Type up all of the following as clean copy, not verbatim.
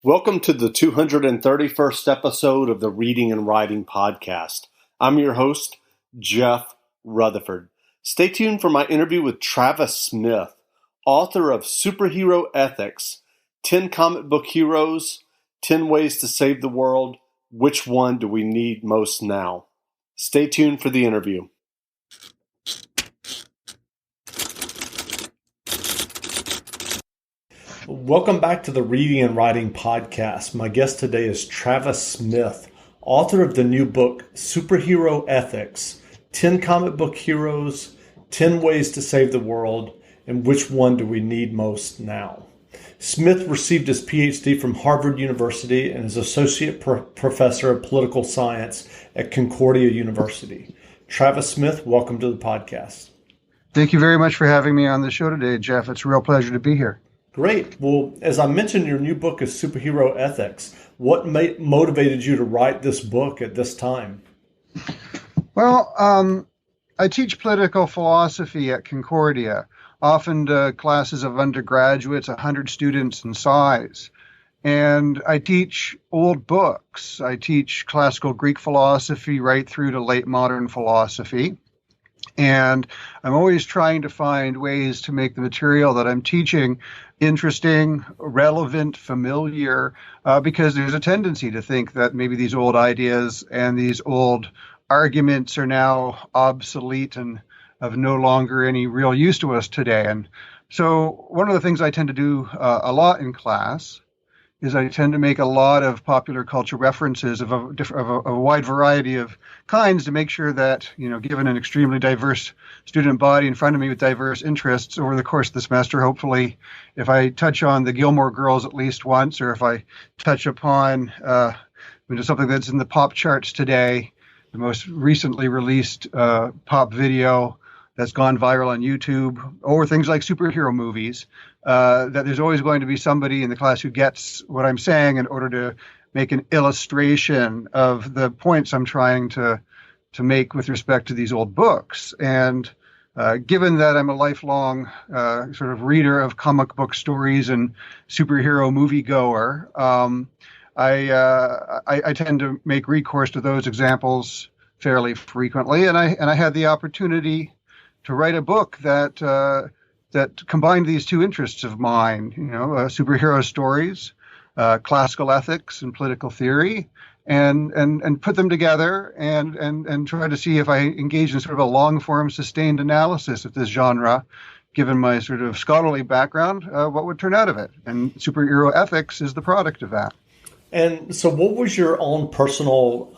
Welcome to the 231st episode of the Reading and Writing Podcast. I'm your host, Jeff Rutherford. Stay tuned for my interview with Travis Smith, author of Superhero Ethics, 10 Comic Book Heroes, 10 Ways to Save the World, Which One Do We Need Most Now? Stay tuned for the interview. Welcome back to the Reading and Writing Podcast. My guest today is Travis Smith, author of the new book, Superhero Ethics, 10 Comic Book Heroes, 10 Ways to Save the World, and Which One Do We Need Most Now? Smith received his PhD from Harvard University and is Associate Professor of Political Science at Concordia University. Travis Smith, welcome to the podcast. Thank you very much for having me on the show today, Jeff. It's a real pleasure to be here. Great. Well, as I mentioned, your new book is Superhero Ethics. What motivated you to write this book at this time? Well, I teach political philosophy at Concordia, often to classes of undergraduates, 100 students in size. And I teach old books. I teach classical Greek philosophy right through to late modern philosophy. And I'm always trying to find ways to make the material that I'm teaching interesting, relevant, familiar, because there's a tendency to think that maybe these old ideas and these old arguments are now obsolete and of no longer any real use to us today. And so one of the things I tend to do a lot in class is I tend to make a lot of popular culture references of a wide variety of kinds to make sure that, given an extremely diverse student body in front of me with diverse interests over the course of the semester, hopefully, if I touch on the Gilmore Girls at least once, or if I touch upon something that's in the pop charts today, the most recently released pop video that's gone viral on YouTube, or things like superhero movies, that there's always going to be somebody in the class who gets what I'm saying in order to make an illustration of the points I'm trying to make with respect to these old books. And given that I'm a lifelong sort of reader of comic book stories and superhero moviegoer, I tend to make recourse to those examples fairly frequently. And I had the opportunity to write a book that combined these two interests of mine, superhero stories, classical ethics and political theory, and put them together and try to see if I engage in sort of a long form sustained analysis of this genre, given my sort of scholarly background, what would turn out of it. And Superhero Ethics is the product of that. And so what was your own personal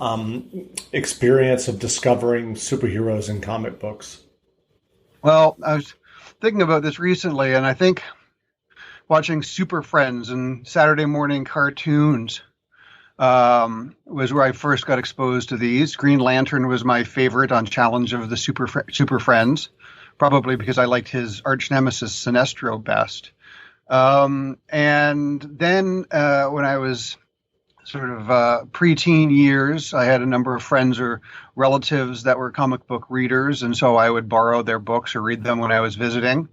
experience of discovering superheroes in comic books? Well, I was thinking about this recently, and I think watching Super Friends and Saturday morning cartoons was where I first got exposed to these. Green Lantern was my favorite on Challenge of the Super Friends, probably because I liked his arch nemesis Sinestro best. And then when I was sort of preteen years, I had a number of friends or relatives that were comic book readers, and so I would borrow their books or read them when I was visiting,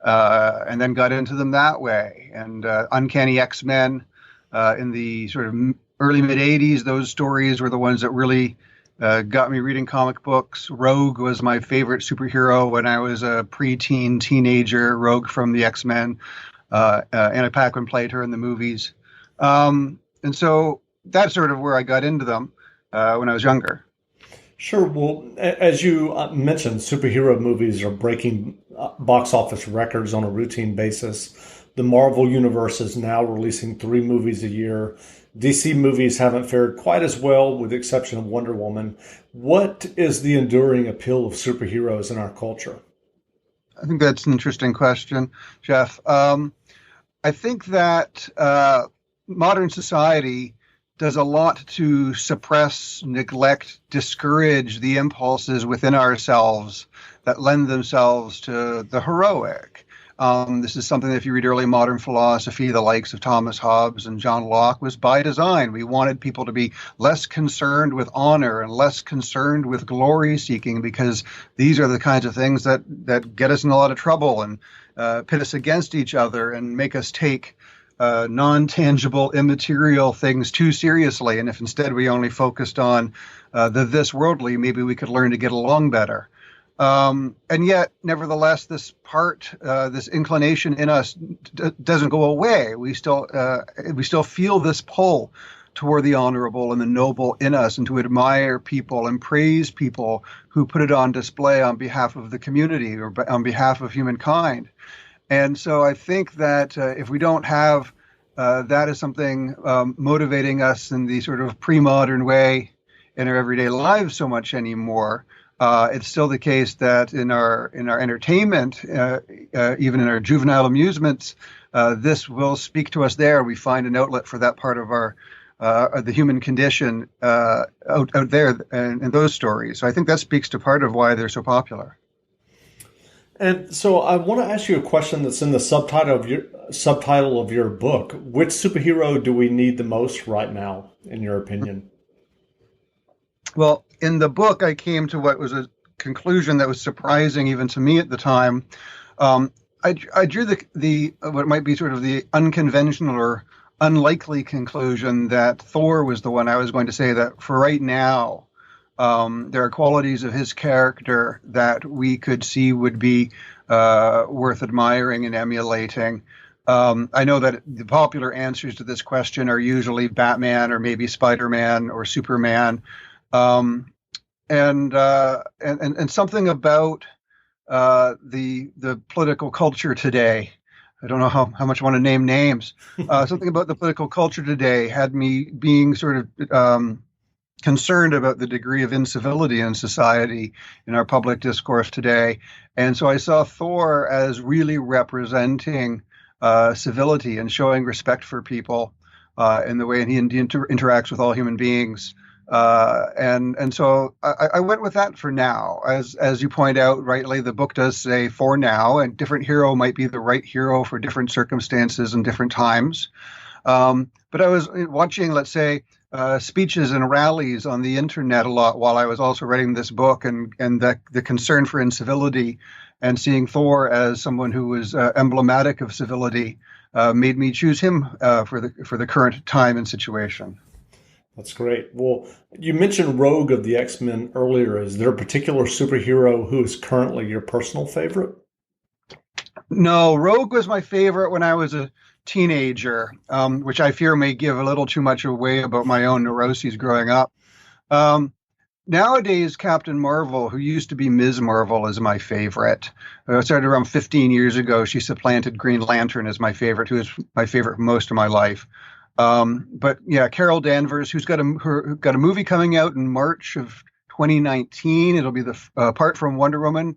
and then got into them that way. And Uncanny X-Men in the sort of early mid-'80s, those stories were the ones that really got me reading comic books. Rogue was my favorite superhero when I was a preteen teenager, Rogue from the X-Men. Anna Paquin played her in the movies. And so that's sort of where I got into them when I was younger. Sure. Well, as you mentioned, superhero movies are breaking box office records on a routine basis. The Marvel Universe is now releasing 3 movies a year. DC movies haven't fared quite as well, with the exception of Wonder Woman. What is the enduring appeal of superheroes in our culture? I think that's an interesting question, Jeff. I think that modern society does a lot to suppress, neglect, discourage the impulses within ourselves that lend themselves to the heroic. This is something that if you read early modern philosophy, the likes of Thomas Hobbes and John Locke, was by design. We wanted people to be less concerned with honor and less concerned with glory seeking, because these are the kinds of things that get us in a lot of trouble and pit us against each other and make us take non-tangible, immaterial things too seriously. And if instead we only focused on the this worldly, maybe we could learn to get along better. And yet, nevertheless, this inclination in us doesn't go away. We still feel this pull toward the honorable and the noble in us, and to admire people and praise people who put it on display on behalf of the community or on behalf of humankind. And so I think that if we don't have that as something motivating us in the sort of pre-modern way in our everyday lives so much anymore, it's still the case that in our entertainment, even in our juvenile amusements, this will speak to us there. We find an outlet for that part of the human condition out there in those stories. So I think that speaks to part of why they're so popular. And so I want to ask you a question that's in the subtitle of your book. Which superhero do we need the most right now, in your opinion? Well, in the book, I came to what was a conclusion that was surprising even to me at the time. I drew the what might be sort of the unconventional or unlikely conclusion that Thor was the one I was going to say that for right now. There are qualities of his character that we could see would be worth admiring and emulating. I know that the popular answers to this question are usually Batman or maybe Spider-Man or Superman, and something about the political culture today. I don't know how much I want to name names. Something about the political culture today had me being sort of concerned about the degree of incivility in society in our public discourse today. And so I saw Thor as really representing civility and showing respect for people in the way he interacts with all human beings. And so I went with that for now. As you point out rightly, the book does say for now, and different hero might be the right hero for different circumstances and different times. But I was watching, let's say, speeches and rallies on the internet a lot while I was also writing this book, and the concern for incivility and seeing Thor as someone who was emblematic of civility made me choose him for the current time and situation. That's great. Well, you mentioned Rogue of the X-Men earlier. Is there a particular superhero who is currently your personal favorite? No, Rogue was my favorite when I was a teenager, which I fear may give a little too much away about my own neuroses growing up. Nowadays, Captain Marvel, who used to be Ms. Marvel, is my favorite. It started around 15 years ago. She supplanted Green Lantern as my favorite, who is my favorite for most of my life. But yeah, Carol Danvers, who's got a movie coming out in March of 2019. It'll be apart from Wonder Woman,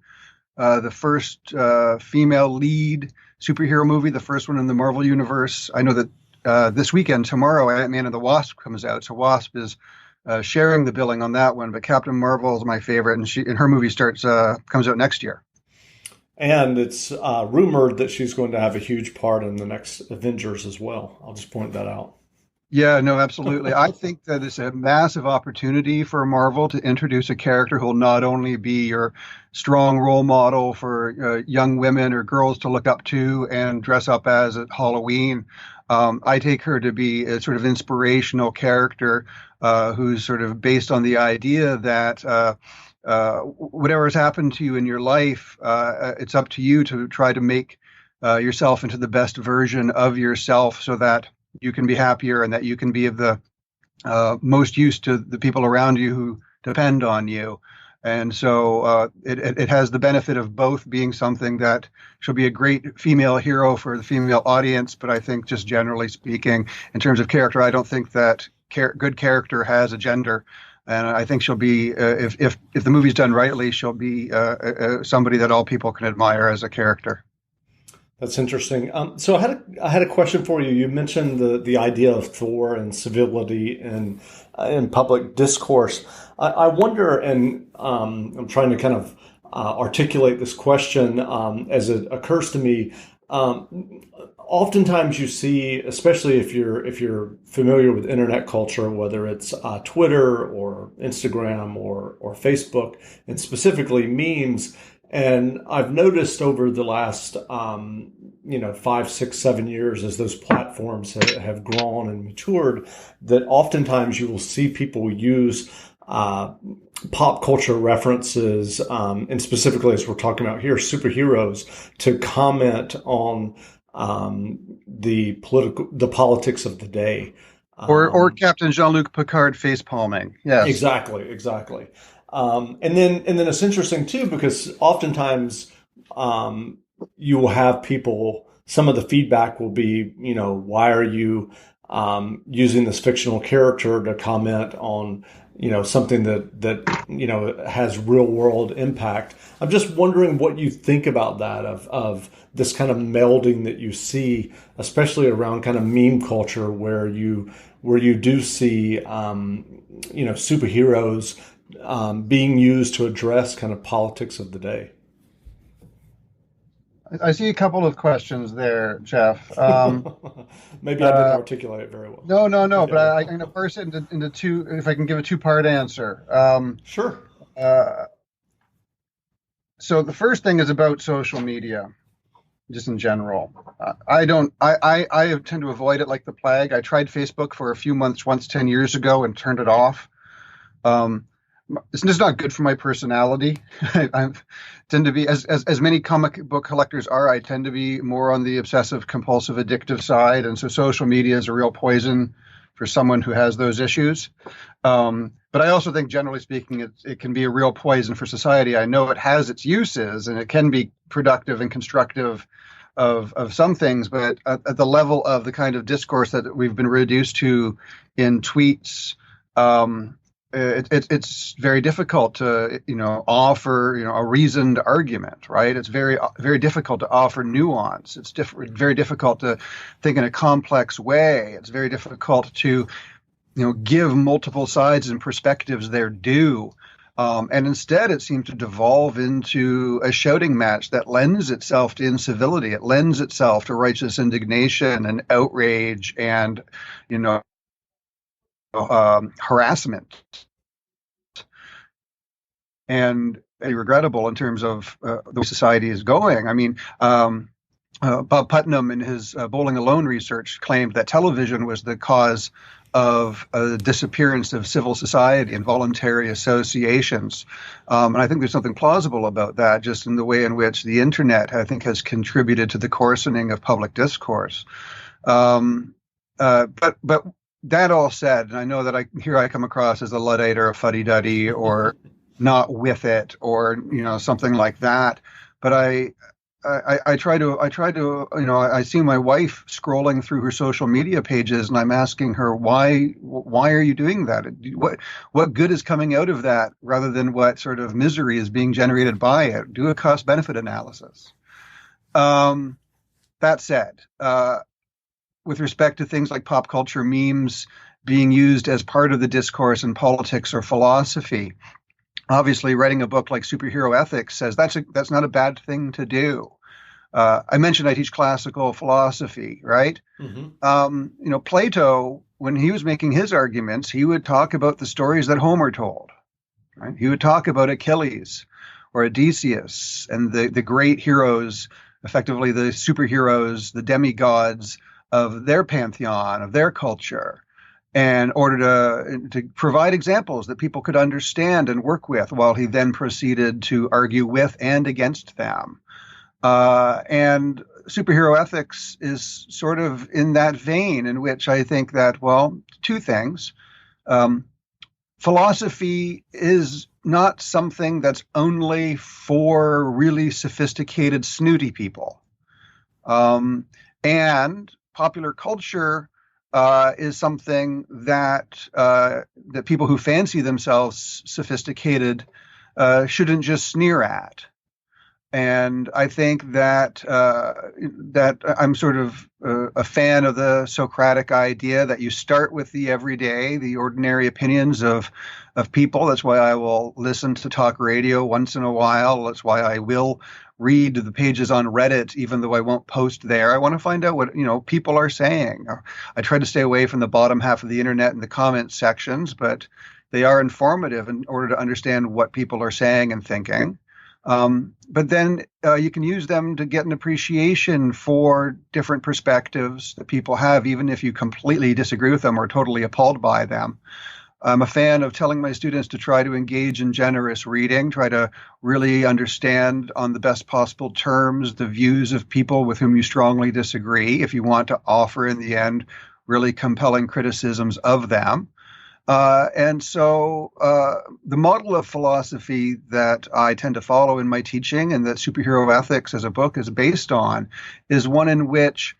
the first female lead superhero movie, the first one in the Marvel universe. I know that this weekend, tomorrow, Ant-Man and the Wasp comes out. So Wasp is sharing the billing on that one. But Captain Marvel is my favorite, and her movie comes out next year. And it's rumored that she's going to have a huge part in the next Avengers as well. I'll just point that out. Yeah, no, absolutely. I think that it's a massive opportunity for Marvel to introduce a character who will not only be your strong role model for young women or girls to look up to and dress up as at Halloween. I take her to be a sort of inspirational character who's sort of based on the idea that whatever has happened to you in your life, it's up to you to try to make yourself into the best version of yourself so that you can be happier and that you can be of the most use to the people around you who depend on you. And so it has the benefit of both being something that she'll be a great female hero for the female audience. But I think just generally speaking, in terms of character, I don't think that good character has a gender. And I think she'll be, if the movie's done rightly, she'll be somebody that all people can admire as a character. That's interesting. So I had a question for you. You mentioned the idea of Thor and civility in public discourse. I wonder, and I'm trying to kind of articulate this question as it occurs to me. Oftentimes you see, especially if you're familiar with internet culture, whether it's Twitter or Instagram or Facebook, and specifically memes, And I've noticed over the last, 5, 6, 7 years, as those platforms have grown and matured, that oftentimes you will see people use uh, pop culture references, and specifically as we're talking about here, superheroes, to comment on the politics of the day. Or Um, Captain Jean-Luc Picard face palming. Yes. Exactly, exactly. And then it's interesting too because oftentimes um, you will have people. Some of the feedback will be, why are you using this fictional character to comment on, something that has real world impact. I'm just wondering what you think about that of this kind of melding that you see, especially around kind of meme culture, where you do see superheroes being used to address kind of politics of the day. I see a couple of questions there, Jeff. Maybe I didn't Uh, articulate it very well. no, no, no, but Okay. I'm going to parse it into two, if I can give a two-part answer. Sure. Uh, so the first thing is about social media, just in general. I don't, I tend to avoid it like the plague. I tried Facebook for a few months once 10 years ago and turned it off. Um, it's just not good for my personality. I tend to be, as many comic book collectors are, I tend to be more on the obsessive compulsive addictive side. And so social media is a real poison for someone who has those issues. But I also think, generally speaking, it can be a real poison for society. I know it has its uses and it can be productive and constructive of some things, but at the level of the kind of discourse that we've been reduced to in tweets, um, it's very difficult to offer a reasoned argument, right? It's very difficult to offer nuance. It's very difficult to think in a complex way. It's very difficult to give multiple sides and perspectives their due. And instead, it seems to devolve into a shouting match that lends itself to incivility. It lends itself to righteous indignation and outrage and, harassment. And regrettable in terms of the way society is going. I mean, Bob Putnam, in his Bowling Alone research, claimed that television was the cause of the disappearance of civil society and voluntary associations. And I think there's something plausible about that, just in the way in which the internet, I think, has contributed to the coarsening of public discourse. But that all said, and I know that I come across as a Luddite or a fuddy-duddy or not with it or something like that. But I try to I see my wife scrolling through her social media pages and I'm asking her why are you doing that? What good is coming out of that rather than what sort of misery is being generated by it? Do a cost benefit analysis. That said, with respect to things like pop culture memes being used as part of the discourse in politics or philosophy, obviously writing a book like Superhero Ethics says that's not a bad thing to do. I mentioned I teach classical philosophy, right? Mm-hmm. Plato, when he was making his arguments, he would talk about the stories that Homer told, right? He would talk about Achilles or Odysseus and the great heroes, effectively the superheroes, the demigods of their pantheon, of their culture, in order to provide examples that people could understand and work with, while he then proceeded to argue with and against them. And superhero ethics is sort of in that vein, in which I think that, well, two things. Philosophy is not something that's only for really sophisticated, snooty people. And popular culture is something that people who fancy themselves sophisticated shouldn't just sneer at. And I think that I'm sort of a fan of the Socratic idea that you start with the everyday, the ordinary opinions of people. That's why I will listen to talk radio once in a while. That's why I will read the pages on Reddit, even though I won't post there. I want to find out what people are saying. I try to stay away from the bottom half of the internet and the comment sections, but they are informative in order to understand what people are saying and thinking. But then you can use them to get an appreciation for different perspectives that people have, even if you completely disagree with them or totally appalled by them. I'm a fan of telling my students to try to engage in generous reading, try to really understand on the best possible terms the views of people with whom you strongly disagree, if you want to offer in the end really compelling criticisms of them. And so the model of philosophy that I tend to follow in my teaching and that Superhero Ethics as a book is based on is one in which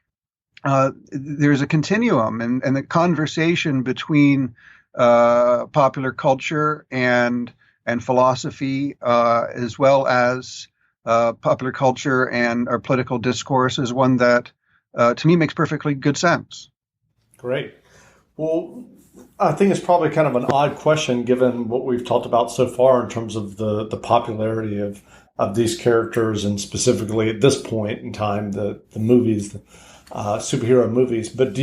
there's a continuum and the conversation between popular culture and philosophy, as well as popular culture and our political discourse, is one that to me makes perfectly good sense. Great. Well, I think it's probably kind of an odd question given what we've talked about so far in terms of the popularity of these characters, and specifically at this point in time, the movies, superhero movies. But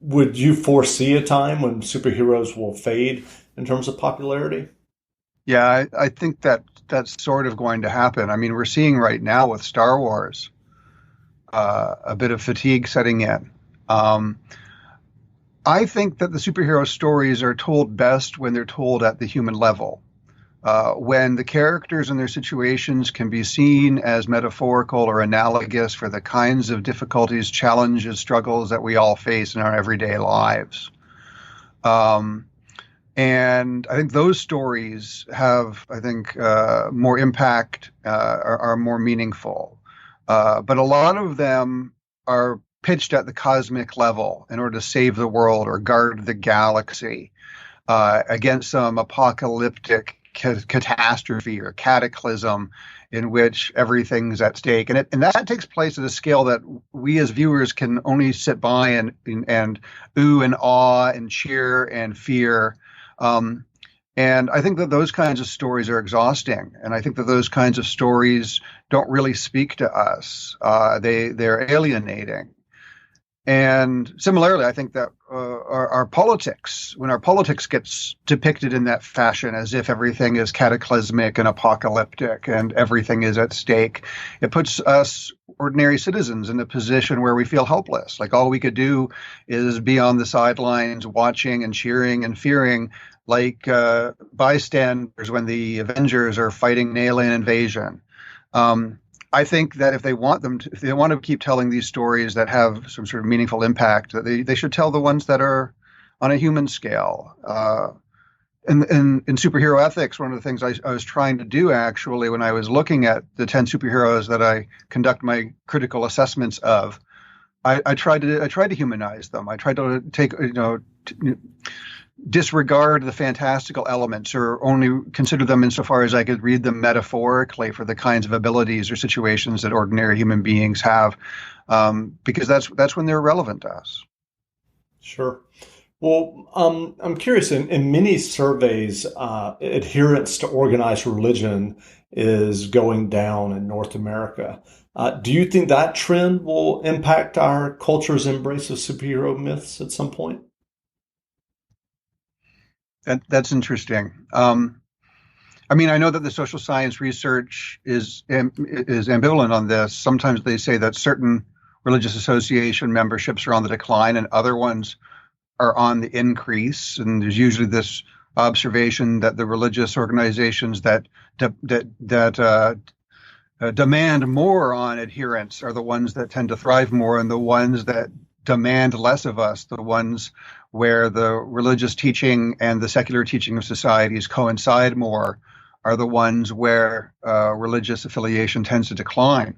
would you foresee a time when superheroes will fade in terms of popularity? Yeah, I think that that's sort of going to happen. I mean, we're seeing right now with Star Wars a bit of fatigue setting in. I think that the superhero stories are told best when they're told at the human level, when the characters and their situations can be seen as metaphorical or analogous for the kinds of difficulties, challenges, struggles that we all face in our everyday lives. And I think those stories have, I think, more impact, are more meaningful. But a lot of them are pitched at the cosmic level in order to save the world or guard the galaxy against some apocalyptic catastrophe or cataclysm in which everything's at stake. And that takes place at a scale that we as viewers can only sit by and ooh and awe and cheer and fear. And I think that those kinds of stories are exhausting. And I think that those kinds of stories don't really speak to us. They're alienating. And similarly, I think that our politics, when our politics gets depicted in that fashion, as if everything is cataclysmic and apocalyptic and everything is at stake, it puts us ordinary citizens in a position where we feel helpless. Like all we could do is be on the sidelines watching and cheering and fearing, like bystanders when the Avengers are fighting an alien invasion. I think that if they want to keep telling these stories that have some sort of meaningful impact, that they should tell the ones that are on a human scale. In superhero ethics, one of the things I was trying to do actually when I was looking at the 10 superheroes that I conduct my critical assessments of, I tried to humanize them. I tried to take disregard the fantastical elements or only consider them insofar as I could read them metaphorically for the kinds of abilities or situations that ordinary human beings have, because that's when they're relevant to us. Sure. Well, I'm curious, in many surveys, adherence to organized religion is going down in North America. Do you think that trend will impact our culture's embrace of superhero myths at some point? That's interesting. I mean, I know that the social science research is ambivalent on this. Sometimes they say that certain religious association memberships are on the decline and other ones are on the increase. And there's usually this observation that the religious organizations that demand more on adherence are the ones that tend to thrive more, and the ones that demand less of us, the ones where the religious teaching and the secular teaching of societies coincide more, are the ones where religious affiliation tends to decline.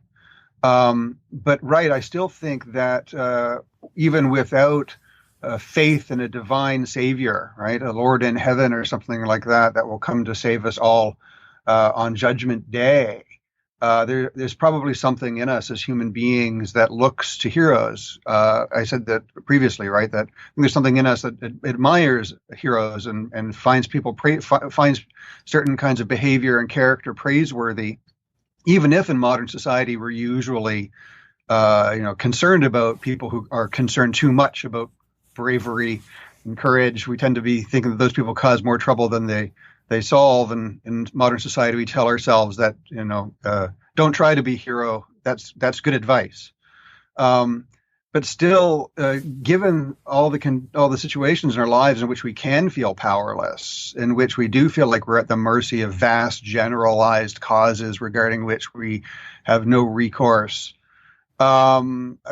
But right, I still think that even without faith in a divine savior, right, a Lord in heaven or something like that, that will come to save us all on Judgment Day, there's probably something in us as human beings that looks to heroes. I said that previously, right? That there's something in us that admires heroes and finds finds certain kinds of behavior and character praiseworthy, even if in modern society we're usually, concerned about people who are concerned too much about bravery and courage. We tend to be thinking that those people cause more trouble than they they solve. And in modern society, we tell ourselves that, don't try to be a hero. That's good advice. But still, given all the situations in our lives in which we can feel powerless, in which we do feel like we're at the mercy of vast generalized causes regarding which we have no recourse, I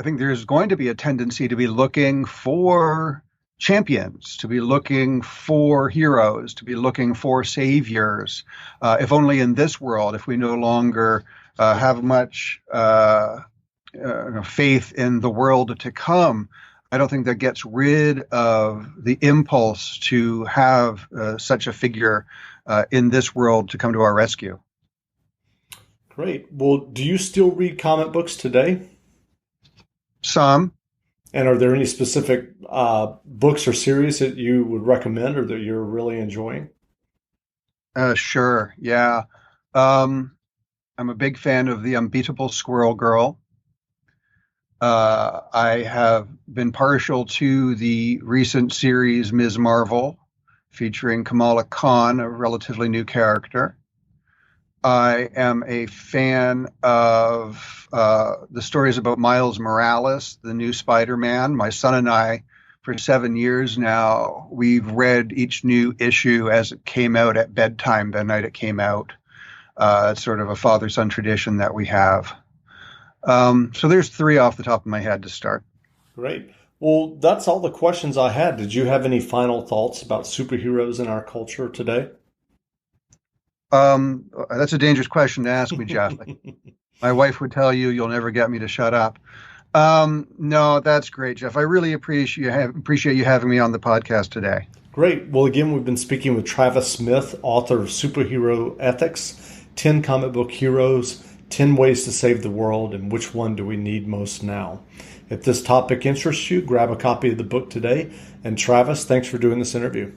think there's going to be a tendency to be looking for champions, to be looking for heroes, to be looking for saviors. If only in this world, if we no longer have much faith in the world to come, I don't think that gets rid of the impulse to have such a figure in this world to come to our rescue. Great. Well, do you still read comic books today? Some. And are there any specific books or series that you would recommend or that you're really enjoying? Sure. Yeah. I'm a big fan of The Unbeatable Squirrel Girl. I have been partial to the recent series Ms. Marvel, featuring Kamala Khan, a relatively new character. I am a fan of the stories about Miles Morales, the new Spider-Man. My son and I, for 7 years now, we've read each new issue as it came out at bedtime the night it came out. It's sort of a father-son tradition that we have. So there's 3 off the top of my head to start. Great. Well, that's all the questions I had. Did you have any final thoughts about superheroes in our culture today? That's a dangerous question to ask me, Jeff. My wife would tell you, you'll never get me to shut up. No, that's great, Jeff. I really appreciate you having me on the podcast today. Great. Well, again, we've been speaking with Travis Smith, author of Superhero Ethics, 10 Comic Book Heroes, 10 Ways to Save the World, and Which One Do We Need Most Now? If this topic interests you, grab a copy of the book today. And Travis, thanks for doing this interview.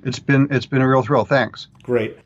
It's been a real thrill. Thanks. Great.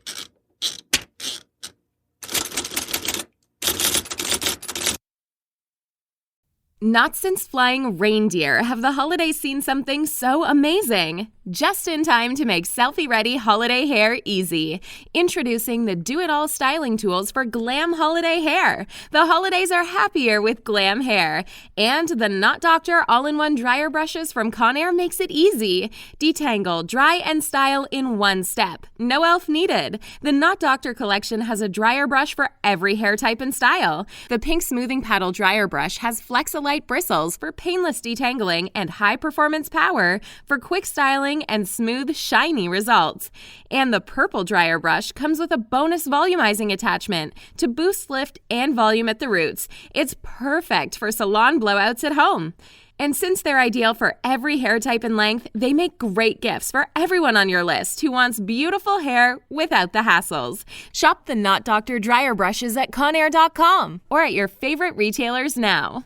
Not since flying reindeer have the holidays seen something so amazing. Just in time to make selfie-ready holiday hair easy. Introducing the do-it-all styling tools for glam holiday hair. The holidays are happier with glam hair. And the Knot Doctor all-in-one dryer brushes from Conair makes it easy. Detangle, dry, and style in one step. No elf needed. The Knot Doctor collection has a dryer brush for every hair type and style. The pink smoothing paddle dryer brush has Flexolite bristles for painless detangling and high-performance power for quick styling and smooth, shiny results. And the purple dryer brush comes with a bonus volumizing attachment to boost lift and volume at the roots. It's perfect for salon blowouts at home. And since they're ideal for every hair type and length, they make great gifts for everyone on your list who wants beautiful hair without the hassles. Shop the Knot Doctor dryer brushes at Conair.com or at your favorite retailers now.